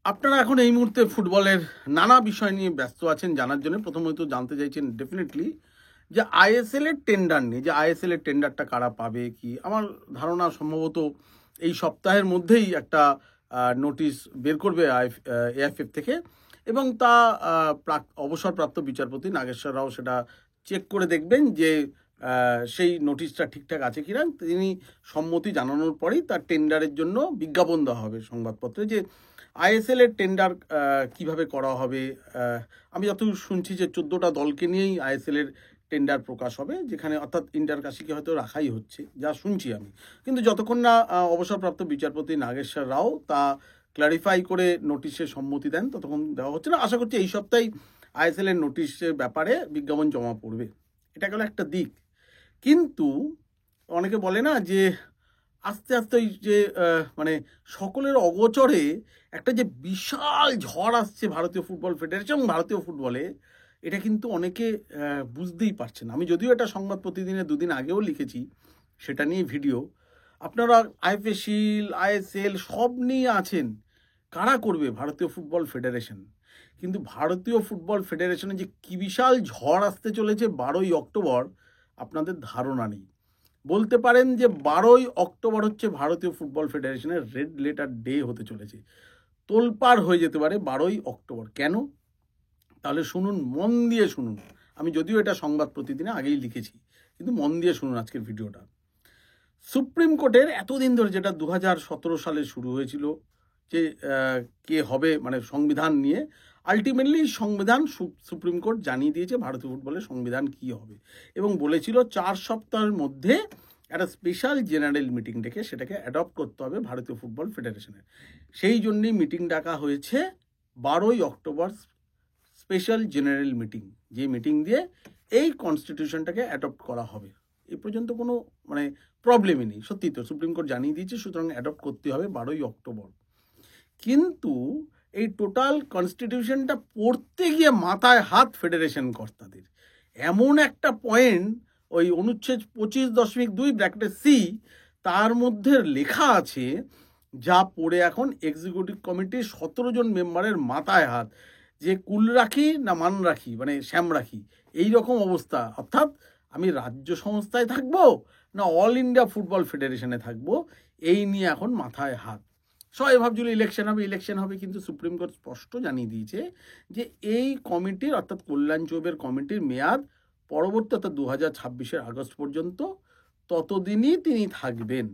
আপনারা এখন এই মুহূর্তে ফুটবলের নানা বিষয় নিয়ে ব্যস্ত আছেন জানার জন্য। প্রথমত জানতে চাইছেন ডেফিনেটলি যে আইএসএল এর টেন্ডার নিয়ে, যে আইএসএল এর টেন্ডারটা কারা পাবে কি। আমার ধারণা সম্ভবত এই সপ্তাহের মধ্যেই একটা নোটিশ বের করবে এএফএফ থেকে, এবং তা অবসরপ্রাপ্ত বিচারপতি নাগেশ্বর রাও সেটা চেক করে দেখবেন যে সেই নোটিশটা ঠিকঠাক আছে কিনা। তিনি সম্মতি জানানোর পরেই তার টেন্ডারের জন্য বিজ্ঞাপন দেওয়া হবে সংবাদপত্রে যে আইএসএল এর টেন্ডার কিভাবে করা হবে। আমি যতদূর শুনছি যে 14টা দলকে নিয়েই আইএসএল এর টেন্ডার প্রকাশ হবে, যেখানে অর্থাৎ ইন্টার কাশিকে হয়তো রাখাই হচ্ছে, যা শুনছি আমি। কিন্তু যতক্ষণ না অবসরপ্রাপ্ত বিচারপতি নাগেশ্বর রাও তা ক্লারিফাই করে নোটিশে সম্মতি দেন, ততক্ষণ দেওয়া হচ্ছে না। আশা করছি এই সপ্তাহেই আইএসএল এর নোটিশের ব্যাপারে বিজ্ঞাপন জমা পড়বে। এটা গেল একটা দিক। কিন্তু অনেকে বলে না যে আস্তে আস্তে ওই যে মানে সকলের অগোচরে একটা যে বিশাল ঝড় আসছে ভারতীয় ফুটবল ফেডারেশন এবং ভারতীয় ফুটবলে, এটা কিন্তু অনেকে বুঝতেই পারছে না। আমি যদিও এটা সংবাদ প্রতিদিনে দুদিন আগেও লিখেছি, সেটা নিয়ে ভিডিও। আপনারা আইএফএশিল আইএসএল সব নিয়ে আছেন, কারা করবে? ভারতীয় ফুটবল ফেডারেশন। কিন্তু ভারতীয় ফুটবল ফেডারেশনে যে কি বিশাল ঝড় আসতে চলেছে 12ই অক্টোবর, আপনাদের ধারণা নেই। বলতে পারেন যে 12ই অক্টোবর হচ্ছে ভারতীয় ফুটবল ফেডারেশনের রেড লেটার ডে হতে চলেছে। তোলপাড় হয়ে যেতে পারে 12ই অক্টোবর। কেন? তাহলে শুনুন, মন দিয়ে শুনুন। আমি যদিও এটা সংবাদ প্রতিদিনে আগেই লিখেছি, কিন্তু মন দিয়ে শুনুন আজকের ভিডিওটা। সুপ্রিম কোর্টের এতদিন ধরে, যেটা 2017 সালে শুরু হয়েছিল, যে কে হবে মানে সংবিধান নিয়ে, আলটিমেটলি সংবিধান সুপ্রিম কোর্ট জানিয়ে দিয়েছে ভারতীয় ফুটবলের সংবিধান কি হবে, এবং বলেছিল 4 সপ্তাহের মধ্যে একটা স্পেশাল জেনারেল মিটিং ডেকে সেটাকে অ্যাডপ্ট করতে হবে ভারতীয় ফুটবল ফেডারেশনের। সেই জন্যই মিটিং ডাকা হয়েছে 12ই অক্টোবর, স্পেশাল জেনারেল মিটিং, যে মিটিং দিয়ে এই কনস্টিটিউশনটাকে অ্যাডপ্ট করা হবে। এ পর্যন্ত কোনো মানে প্রবলেমই নেই। সত্যি তো সুপ্রিম কোর্ট জানিয়ে দিয়েছে, সুতরাং অ্যাডপ্ট করতে হবে 12ই অক্টোবর। কিন্তু এই টোটাল কনস্টিটিউশনটা পড়তে গিয়ে মাথায় হাত ফেডারেশন কর্তাদের। এমন একটা পয়েন্ট, ওই অনুচ্ছেদ 25.2(c), তার মধ্যে লেখা আছে, যা পড়ে এখন এক্সিকিউটিভ কমিটির 17 জন মেম্বারের মাথায় হাত, যে কুল রাখি না মান রাখি, মানে শ্যাম রাখি, এই রকম অবস্থা। অর্থাৎ আমি রাজ্য সংস্থায় থাকবো না অল ইন্ডিয়া ফুটবল ফেডারেশনে থাকবো, এই নিয়ে এখন মাথায় হাত। সবাই ভাবছিল ইলেকশন হবে, কিন্তু সুপ্রিম কোর্ট স্পষ্ট জানিয়ে দিয়েছে যে এই কমিটির, অর্থাৎ কল্যাণ চৌবের কমিটির মেয়াদ পরবর্তী, অর্থাৎ 2026 আগস্ট পর্যন্ত, ততদিনই তিনি থাকবেন।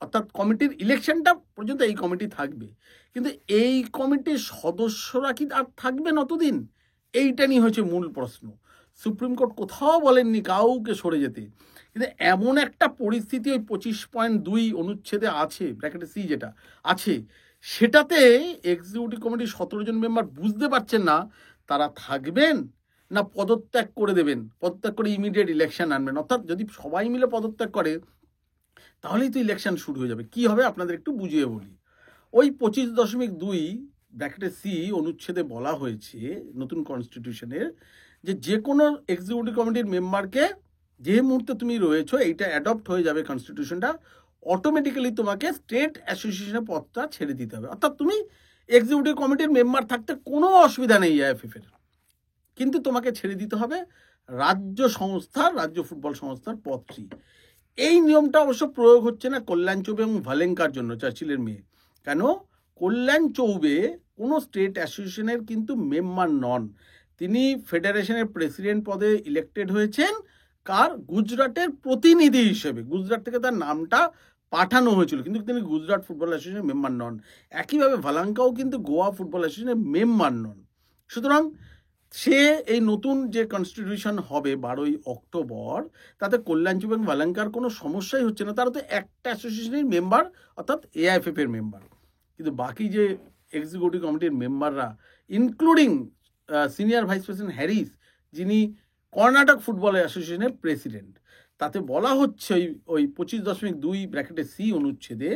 অর্থাৎ কমিটির ইলেকশনটা পর্যন্ত এই কমিটি থাকবে, কিন্তু এই কমিটির সদস্যরা কি আর থাকবেন অতদিন? এইটা নিয়ে হচ্ছে মূল প্রশ্ন। সুপ্রিম কোর্ট কোথাও বলেননি কাউকে সরে যেতে, কিন্তু এমন একটা পরিস্থিতি ওই 25.2 অনুচ্ছেদে আছে, ব্র্যাকেটে সি যেটা আছে, সেটাতে এক্সিকিউটিভ কমিটির 17 জন মেম্বার বুঝতে পারছেন না তারা থাকবেন না পদত্যাগ করে দেবেন, পদত্যাগ করে ইমিডিয়েট ইলেকশন আনবেন। অর্থাৎ যদি সবাই মিলে পদত্যাগ করে তাহলেই তো ইলেকশন শুরু হয়ে যাবে। কি হবে আপনাদের একটু বুঝিয়ে বলি। ওই 25.2 ব্র্যাকেটে সি অনুচ্ছেদে বলা হয়েছে নতুন কনস্টিটিউশনের, যে কোনো এক্সিকিউটিভ কমিটির মেম্বারকে, যে মুহূর্তে তুমি রয়েছো এইটা অ্যাডপ্ট হয়ে যাবে কনস্টিটিউশনটা, অটোমেটিক্যালি তোমাকে স্টেট অ্যাসোসিয়েশনের পদটা ছেড়ে দিতে হবে। অর্থাৎ তুমি এক্সিকিউটিভ কমিটির মেম্বার থাকতে কোনো অসুবিধা নেই এআইএফএফ এর, কিন্তু তোমাকে ছেড়ে দিতে হবে রাজ্য ফুটবল সংস্থার পদটি। এই নিয়মটা অবশ্য প্রয়োগ হচ্ছে না কল্যাণ চৌবে এবং ভালেঙ্কার জন্য, চার্চিলের মেয়ে। কেন? কল্যাণ চৌবে কোনো স্টেট অ্যাসোসিয়েশনের কিন্তু মেম্বার নন। তিনি ফেডারেশনের প্রেসিডেন্ট পদে ইলেক্টেড হয়েছেন গুজরাটের প্রতিনিধি হিসেবে। গুজরাট থেকে তার নামটা পাঠানো হয়েছিল, কিন্তু তিনি গুজরাট ফুটবল অ্যাসোসিয়েশনের মেম্বার নন। একইভাবে ভালাঙ্কাও কিন্তু গোয়া ফুটবল অ্যাসোসিয়েশনের মেম্বার নন। সুতরাং সে এই নতুন যে কনস্টিটিউশন হবে 12ই অক্টোবর, তাতে কল্যাণ চৌবে এবং ভালাঙ্কার কোনো সমস্যাই হচ্ছে না। তারা তো একটা অ্যাসোসিয়েশনের মেম্বার, অর্থাৎ এআইএফএফ এর মেম্বার। কিন্তু বাকি যে এক্সিকিউটিভ কমিটির মেম্বাররা, including senior vice president Harris, যিনি কর্ণাটক ফুটবল অ্যাসোসিয়েশনের প্রেসিডেন্ট, তাতে বলা হচ্ছে ওই 25.2 ব্র্যাকেটে সি অনুচ্ছেদে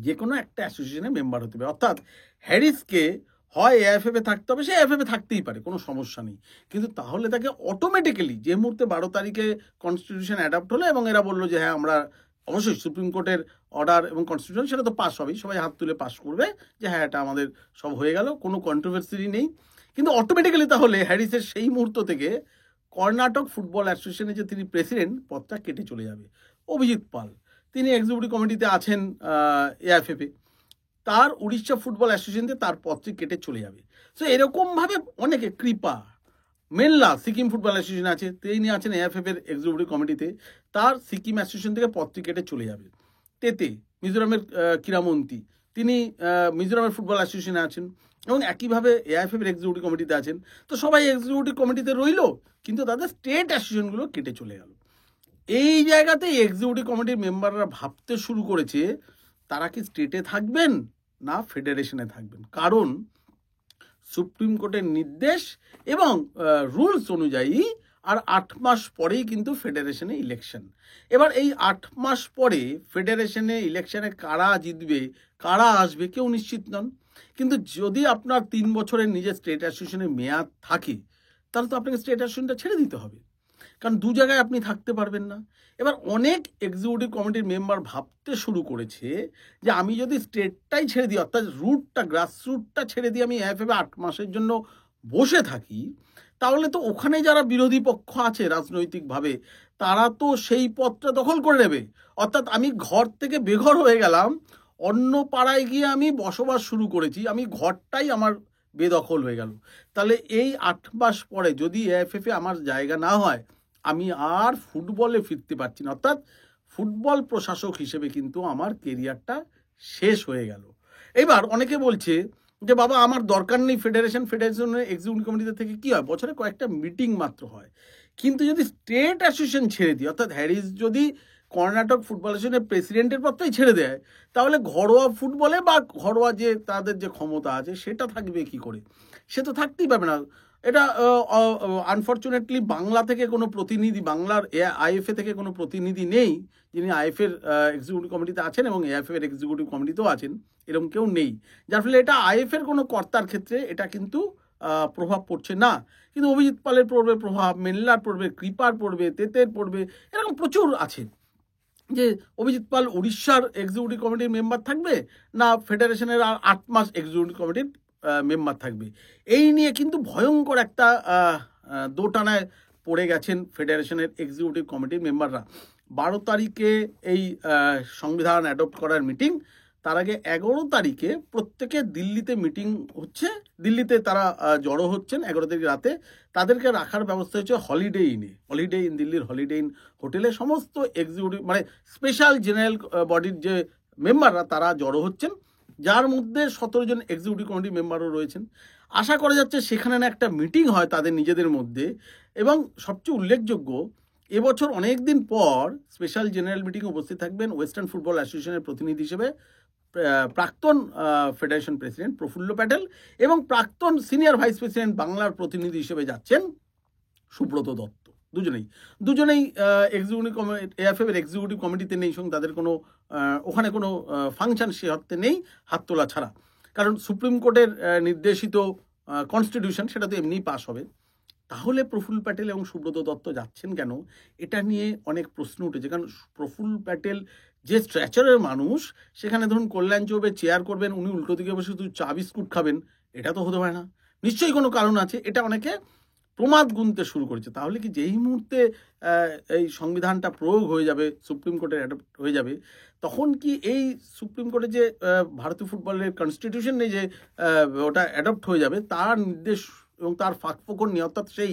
যে কোনো একটা অ্যাসোসিয়েশনের মেম্বার হতে হবে। অর্থাৎ হ্যারিসকে হয় এআইএফএফ এ থাকতে হবে, সে এআইএফএফ এ থাকতেই পারে, কোনো সমস্যা নেই, কিন্তু তাহলে তাকে অটোমেটিক্যালি, যে মুহূর্তে 12 তারিখে কনস্টিটিউশন অ্যাডাপ্ট হলো এবং এরা বললো যে হ্যাঁ আমরা অবশ্যই সুপ্রিম কোর্টের অর্ডার এবং কনস্টিটিউশন সেটা তো পাস হবেই, সবাই হাত তুলে পাস করবে যে হ্যাঁ এটা আমাদের সব হয়ে গেল, কোনো কন্ট্রোভার্সি নেই। কিন্তু অটোমেটিক্যালি তাহলে হ্যারিসের সেই মুহূর্ত থেকে কর্ণাটক ফুটবল অ্যাসোসিয়েশনের যে তিনি প্রেসিডেন্ট পদটা কেটে চলে যাবে। অভিজিৎ পাল তিনি এক্সিকিউটিভ কমিটিতে আছেন এআইএফএফে, তার উড়িষ্যা ফুটবল অ্যাসোসিয়েশনতে তার পদটি কেটে চলে যাবে। সো এরকমভাবে অনেকে, কৃপা মেনলা সিকিম ফুটবল অ্যাসোসিয়েশন আছে, তিনি আছেন এএফএফ এর এক্সিকিউটিভ কমিটিতে, তার সিকিম অ্যাসোসিয়েশন থেকে পদটি কেটে চলে যাবে। তেতে মিজোরামের ক্রীড়ামন্ত্রী তিনি মিজোরামের ফুটবল অ্যাসোসিয়েশনে আছেন এবং একইভাবে এআইএফএফ এর এক্সিকিউটিভ কমিটিতে আছেন। তো সবাই এক্সিকিউটিভ কমিটিতে রইল, কিন্তু তাদের স্টেট অ্যাসোসিয়েশনগুলো কেটে চলে গেল। এই জায়গাতে এক্সিকিউটিভ কমিটির মেম্বাররা ভাবতে শুরু করেছে তারা কি স্টেটে থাকবেন না ফেডারেশনে থাকবেন, কারণ সুপ্রিম কোর্টের নির্দেশ এবং রুলস অনুযায়ী আর 8 মাস পরেই কিন্তু ফেডারেশনে ইলেকশন। এবার এই 8 মাস পরে ফেডারেশনে ইলেকশনে কারা জিতবে কারা আসবে কেউ নিশ্চিত নন। কিন্তু যদি আপনার 3 বছরের নিজের স্টেট অ্যাসোসিয়েশনের মেয়াদ থাকে তাহলে তো আপনাকে স্টেট অ্যাসোসিয়েশনটা ছেড়ে দিতে হবে, কারণ দু জায়গায় আপনি থাকতে পারবেন না। এবার অনেক এক্সিকিউটিভ কমিটির মেম্বার ভাবতে শুরু করেছে যে আমি যদি স্টেটটাই ছেড়ে দিই, অর্থাৎ রুটটা গ্রাসরুটটা ছেড়ে দিয়ে আমি এফএফে 8 মাসের জন্য বসে থাকি, তাহলে তো ওখানে যারা বিরোধী পক্ষ আছে রাজনৈতিকভাবে তারা তো সেই পথটা দখল করে নেবে। অর্থাৎ আমি ঘর থেকে বেঘর হয়ে গেলাম, অন্য পাড়ায় গিয়ে আমি বসবাস শুরু করেছি, আমি ঘরটাই আমার বেদখল হয়ে গেল। তাহলে এই 8 মাস পরে যদি এএফএফে আমার জায়গা না হয় আমি আর ফুটবলে ফিরতে পারছি না, অর্থাৎ ফুটবল প্রশাসক হিসেবে কিন্তু আমার কেরিয়ারটা শেষ হয়ে গেল। এবার অনেকে বলছে যে বাবা আমার দরকার নেই ফেডারেশনের এক্সিকিউটিভ কমিটিতে থেকে কি হয়, বছরে কয়েকটা মিটিং মাত্র হয়। কিন্তু যদি স্টেট অ্যাসোসিয়েশন ছেড়ে দিই, অর্থাৎ হ্যারিস যদি কর্ণাটক ফুটবল অ্যাসোসিয়েশনের প্রেসিডেন্টের পদটাই ছেড়ে দেয়, তাহলে ঘরোয়া ফুটবলে বা ঘরোয়া যে তাদের যে ক্ষমতা আছে সেটা থাকবে কি করে? সে তো থাকতেই পারবে না। এটা আনফর্চুনেটলি বাংলা থেকে কোনো প্রতিনিধি, বাংলার আইএফএ থেকে কোনো প্রতিনিধি নেই যিনি আইএফএর এক্সিকিউটিভ কমিটিতে আছেন এবং এএফএ এর এক্সিকিউটিভ কমিটিতেও আছেন, এরকম কেউ নেই। যার ফলে এটা আইএফএর কোনো কর্তার ক্ষেত্রে এটা কিন্তু প্রভাব পড়ছে না। কিন্তু অভিজিৎ পালের পড়বে প্রভাব, মেনলার পড়বে, কৃপার পড়বে, তেতের পড়বে, এরকম প্রচুর আছে। যে অভিজিৎ পাল উড়িষ্যার এক্সিকিউটিভ কমিটির মেম্বার থাকবে না ফেডারেশনের আর 8 মাস এক্সিকিউটিভ কমিটির মেম্বার থাকবে, এই নিয়ে কিন্তু ভয়ঙ্কর একটা দোটানায় পড়ে গেছেন ফেডারেশনের এক্সিকিউটিভ কমিটির মেম্বাররা। 12 তারিখে এই সংবিধান অ্যাডপ্ট করার মিটিং, তার আগে 11 তারিখে প্রত্যেকে দিল্লিতে মিটিং হচ্ছে, দিল্লিতে তারা জড়ো হচ্ছেন 11 তারিখ রাতে। তাদেরকে রাখার ব্যবস্থা হচ্ছে হলিডে ইন দিল্লির হলিডে ইন হোটেলে সমস্ত এক্সিকিউটিভ মানে স্পেশাল জেনারেল বডির যে মেম্বাররা তারা জড়ো হচ্ছেন, যার মধ্যে 17 জন এক্সিকিউটিভ কমিটি মেম্বারও রয়েছেন। আশা করা যাচ্ছে সেখানে না একটা মিটিং হয় তাদের নিজেদের মধ্যে। এবং সবচেয়ে উল্লেখযোগ্য, এবছর অনেক দিন পর স্পেশাল জেনারেল মিটিংয়ে উপস্থিত থাকবেন ওয়েস্টার্ন ফুটবল অ্যাসোসিয়েশনের প্রতিনিধি হিসেবে প্রাক্তন ফেডারেশন প্রেসিডেন্ট প্রফুল্ল প্যাটেল এবং প্রাক্তন সিনিয়র ভাইস প্রেসিডেন্ট বাংলার প্রতিনিধি হিসেবে যাচ্ছেন সুব্রত দত্ত। দুজনেই এক্সিকিউটিভ এএফএফ এর এক্সিকিউটিভ কমিটিতে নেই, সঙ্গে তাদের কোনো ওখানে কোনো ফাংশন সে অর্থে নেই হাত তোলা ছাড়া, কারণ সুপ্রিম কোর্টের নির্দেশিত কনস্টিটিউশন সেটা তো এমনিই পাস হবে। তাহলে প্রফুল্ল প্যাটেল এবং সুব্রত দত্ত যাচ্ছেন কেন, এটা নিয়ে অনেক প্রশ্ন উঠেছে। কারণ প্রফুল্ল প্যাটেল যে স্ট্রেচারের মানুষ, সেখানে ধরুন কল্যাণ চৌবে চেয়ার করবেন, উনি উল্টো দিকে বসে শুধু চা বিস্কুট খাবেন, এটা তো হতে পারে না, নিশ্চয়ই কোনো কারণ আছে। এটা অনেকে প্রমাদ গুনতে শুরু করেছে। তাহলে কি যেই মুহূর্তে এই সংবিধানটা প্রয়োগ হয়ে যাবে, সুপ্রিম কোর্টের অ্যাডপ্ট হয়ে যাবে, তখন কি এই সুপ্রিম কোর্টে যে ভারতীয় ফুটবলের কনস্টিটিউশন নিয়ে যে ওটা অ্যাডপ্ট হয়ে যাবে তার নির্দেশ এবং তার ফাঁকফোকর নিয়ে, অর্থাৎ সেই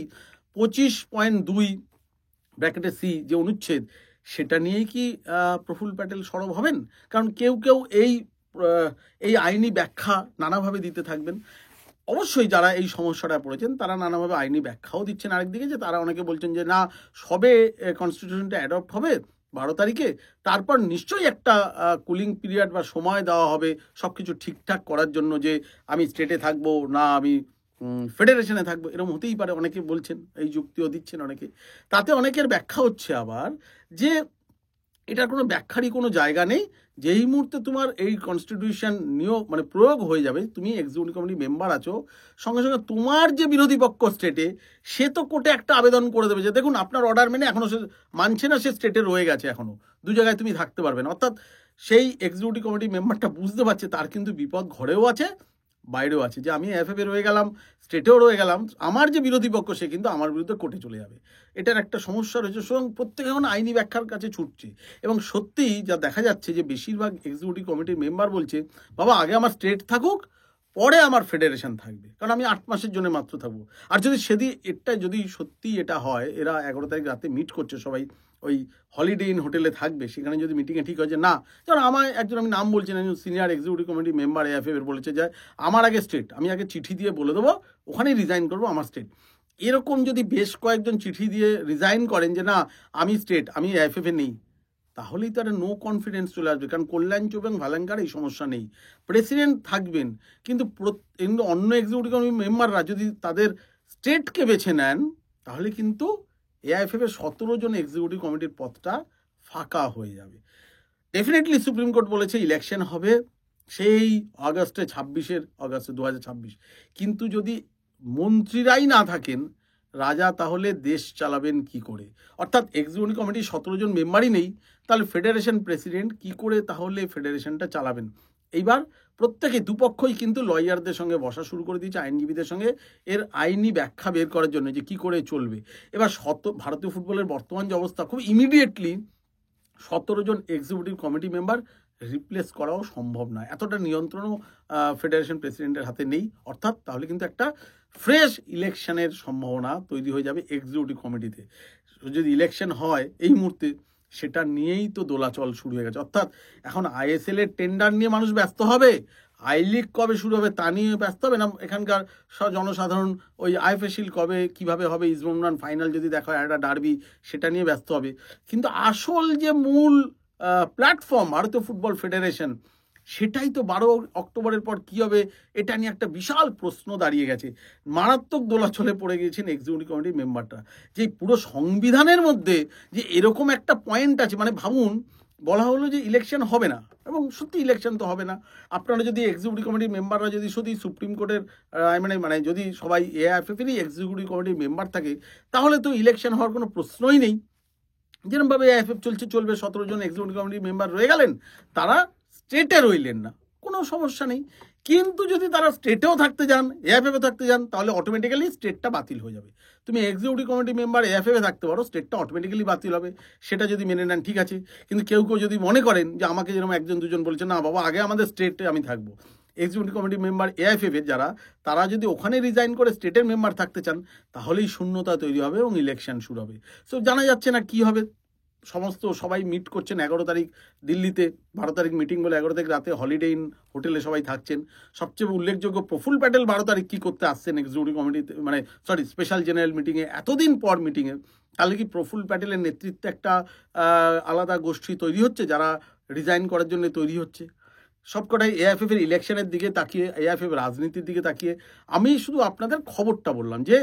25.2 ব্র্যাকেটে সি যে অনুচ্ছেদ, সেটা নিয়েই কি প্রফুল্ল প্যাটেল সরব হবেন? কারণ কেউ কেউ এই আইনি ব্যাখ্যা নানাভাবে দিতে থাকবেন। অবশ্যই যারা এই সমস্যাটা পড়েছেন তারা নানাভাবে আইনি ব্যাখ্যাও দিচ্ছেন। আরেকদিকে যে তারা অনেকে বলছেন যে না, সবে কনস্টিটিউশনটা অ্যাডপ্ট হবে 12 তারিখে, তারপর নিশ্চয়ই একটা কুলিং পিরিয়ড বা সময় দেওয়া হবে সব কিছু ঠিকঠাক করার জন্য, যে আমি স্টেটে থাকবো না আমি ফেডারেশনে থাকবো, এরকম হতেই পারে, অনেকে বলছেন, এই যুক্তিও দিচ্ছেন অনেকে। তাতে অনেকের ব্যাখ্যা হচ্ছে আবার যে এটার কোনো ব্যাখ্যারই কোনো জায়গা নেই। যেই মুহূর্তে তোমার এই কনস্টিটিউশন নিয়ম মানে প্রয়োগ হয়ে যাবে, তুমি এক্সিকিউটিভ কমিটি মেম্বার আছো, সঙ্গে সঙ্গে তোমার যে বিরোধী পক্ষ স্টেটে, সে তো কোর্টে একটা আবেদন করে দেবে যে দেখুন আপনার অর্ডার মেনে এখনো সে মানছে না, সে স্টেটে রয়ে গেছে, এখনো দু জায়গায় তুমি থাকতে পারবে না। অর্থাৎ সেই এক্সিকিউটিভ কমিটি মেম্বারটা বুঝতে পারছে তার কিন্তু বিপদ ঘরেও আছে বাইরেও আছে, যে আমি এফএফ এ রয়ে গেলাম, স্টেটেও রয়ে গেলাম, আমার যে বিরোধী পক্ষ সে কিন্তু আমার বিরুদ্ধে কোর্টে চলে যাবে। এটার একটা সমস্যা রয়েছে। সুতরাং প্রত্যেকে এখন আইনি ব্যাখ্যার কাছে ছুটছে, এবং সত্যিই যা দেখা যাচ্ছে যে বেশিরভাগ এক্সিকিউটিভ কমিটির মেম্বার বলছে বাবা আগে আমার স্টেট থাকুক, পরে আমার ফেডারেশন থাকবে, কারণ আমি 8 মাসের জন্য মাত্র থাকবো। আর যদি যদি সত্যি এটা হয়, এরা 11 তারিখ রাতে মিট করছে সবাই, ওই হলিডে ইন হোটেলে থাকবে, সেখানে যদি মিটিংয়ে ঠিক হয় যে না, যেমন আমার একজন, আমি নাম বলছি না, senior executive committee member AFF এর বলেছে যে আমার আগে স্টেট, আমি আগে চিঠি দিয়ে বলে দেবো ওখানেই রিজাইন করবো আমার স্টেট। এরকম যদি বেশ কয়েকজন চিঠি দিয়ে রিজাইন করেন যে না আমি স্টেট, আমি এএফএফ এ নেই, তাহলেই তো একটা নো কনফিডেন্স চলে আসবে। কারণ কল্যাণ চৌবে এবং ভালাঙ্কার এই সমস্যা নেই, প্রেসিডেন্ট থাকবেন, কিন্তু অন্য এক্সিকিউটিভ কমিটি মেম্বাররা যদি তাদের স্টেটকে বেছে নেন, তাহলে কিন্তু এআইএফএফ এর 17 জন এক্সিকিউটিভ কমিটির পদটা ফাঁকা হয়ে যাবে। ডেফিনেটলি সুপ্রিম কোর্ট বলেছে ইলেকশন হবে সেই আগস্টে, 26 আগস্টে 2026, কিন্তু যদি মন্ত্রীরাই না থাকেন, রাজা তাহলে দেশ চালাবেন কি করে? অর্থাৎ এক্সিকিউটিভ কমিটির 17 জন মেম্বারই নেই, তাহলে ফেডারেশন প্রেসিডেন্ট কি করে তাহলে ফেডারেশনটা চালাবেন? এইবার প্রত্যেকে দুপক্ষই কিন্তু লয়ারদের সঙ্গে বসা শুরু করে দিয়েছে, আইনজীবীদের সঙ্গে, এর আইনি ব্যাখ্যা বের করার জন্য যে কি করে চলবে। এবার ভারতীয় ফুটবলের বর্তমান যে অবস্থা, খুব ইমিডিয়েটলি 17 জন এক্সিকিউটিভ কমিটি মেম্বার রিপ্লেস করাও সম্ভব নয়, এতটা নিয়ন্ত্রণও ফেডারেশন প্রেসিডেন্টের হাতে নেই। অর্থাৎ তাহলে কিন্তু একটা ফ্রেশ ইলেকশনের সম্ভাবনা তৈরি হয়ে যাবে এক্সিকিউটিভ কমিটিতে। যদি ইলেকশন হয় এই মুহূর্তে, সেটা নিয়েই তো দোলাচল শুরু হয়ে গেছে। অর্থাৎ এখন আইএসএল এর টেন্ডার নিয়ে মানুষ ব্যস্ত হবে, আই লিগ কবে শুরু হবে তা নিয়ে ব্যস্ত হবে না, এখানকার জনসাধারণ ওই আইএফএ কবে কিভাবে হবে, ইস্টবেঙ্গল ফাইনাল যদি দেখা হয় একটা ডার্বি, সেটা নিয়ে ব্যস্ত হবে। কিন্তু আসল যে মূল প্ল্যাটফর্ম ভারতীয় ফুটবল ফেডারেশন, সেটাই তো 12 অক্টোবরের পর কি হবে এটা নিয়ে একটা বিশাল প্রশ্ন দাঁড়িয়ে গেছে। মারাত্মক দোলাচলে পড়ে গিয়েছেন এক্সিকিউটিভ কমিটির মেম্বারটা, যে পুরো সংবিধানের মধ্যে যে এরকম একটা পয়েন্ট আছে, মানে ভাবুন, বলা হলো যে ইলেকশন হবে না, এবং সত্যি ইলেকশন তো হবে না। আপনারা যদি এক্সিকিউটিভ কমিটির মেম্বাররা যদি সত্যি সুপ্রিম কোর্টের মানে যদি সবাই এআইএফএফেরই এক্সিকিউটিভ কমিটির মেম্বার থাকে, তাহলে তো ইলেকশন হওয়ার কোনো প্রশ্নই নেই। যেরকমভাবে এআইএফএফ চলবে, 17 জন এক্সিকিউটিভ কমিটির মেম্বার রয়ে গেলেন, তারা স্টেটে রইলেন না, কোনো সমস্যা নেই। কিন্তু যদি তারা স্টেটেও থাকতে যান, এআইএফএফে থাকতে যান, তাহলে অটোমেটিক্যালি স্টেটটা বাতিল হয়ে যাবে। তুমি এক্সিকিউটিভ কমিটি মেম্বার এআইএফএফে থাকতে পারো, স্টেটটা অটোমেটিক্যালি বাতিল হবে, সেটা যদি মেনে নেন ঠিক আছে। কিন্তু কেউ যদি মনে করেন যে আমাকে যেরকম একজন দুজন বলছে না বাবা আগে আমাদের স্টেটে আমি থাকবো, এক্সিকিউটিভ কমিটি মেম্বার এআইএফএফের যারা, তারা যদি ওখানে রিজাইন করে স্টেটের মেম্বার থাকতে চান, তাহলেই শূন্যতা তৈরি হবে এবং ইলেকশন শুরু হবে। সো জানা যাচ্ছে না কি হবে। সবাই মিট করছেন 11 তারিখ দিল্লিতে, 12 তারিখ মিটিং বলে 11 তারিখ রাতে হলিডে ইন হোটেলে সবাই থাকছেন। সবচেয়ে উল্লেখযোগ্য প্রফুল্ল প্যাটেল 12 তারিখ কি করতে আসছেন এক্সিকিউটিভ কমিটিতে, মানে স্পেশাল জেনারেল মিটিংয়ে, এতদিন পর মিটিংয়ে। তাহলে কি প্রফুল্ল প্যাটেলের নেতৃত্বে একটা আলাদা গোষ্ঠী তৈরি হচ্ছে যারা রিজাইন করার জন্য তৈরি হচ্ছে? সবকটাই এআইএফএফ এর ইলেকশনের দিকে তাকিয়ে, এআইএফএফ রাজনীতির দিকে তাকিয়ে। আমি শুধু আপনাদের খবরটা বললাম যে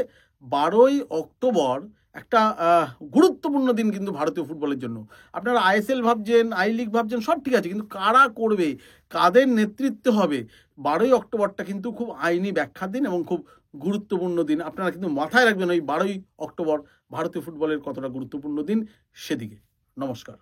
12ই অক্টোবর একটা গুরুত্বপূর্ণ দিন কিন্তু ভারতীয় ফুটবলের জন্য। আপনারা আইএসএল ভাবছেন, আই লিগ ভাবছেন, সব ঠিক আছে, কিন্তু কারা করবে, কাদের নেতৃত্বে হবে, 12ই অক্টোবরটা কিন্তু খুব আইনি ব্যাখ্যার দিন এবং খুব গুরুত্বপূর্ণ দিন। আপনারা কিন্তু মাথায় রাখবেন ওই 12ই অক্টোবর ভারতীয় ফুটবলের কতটা গুরুত্বপূর্ণ দিন সেদিকে। নমস্কার।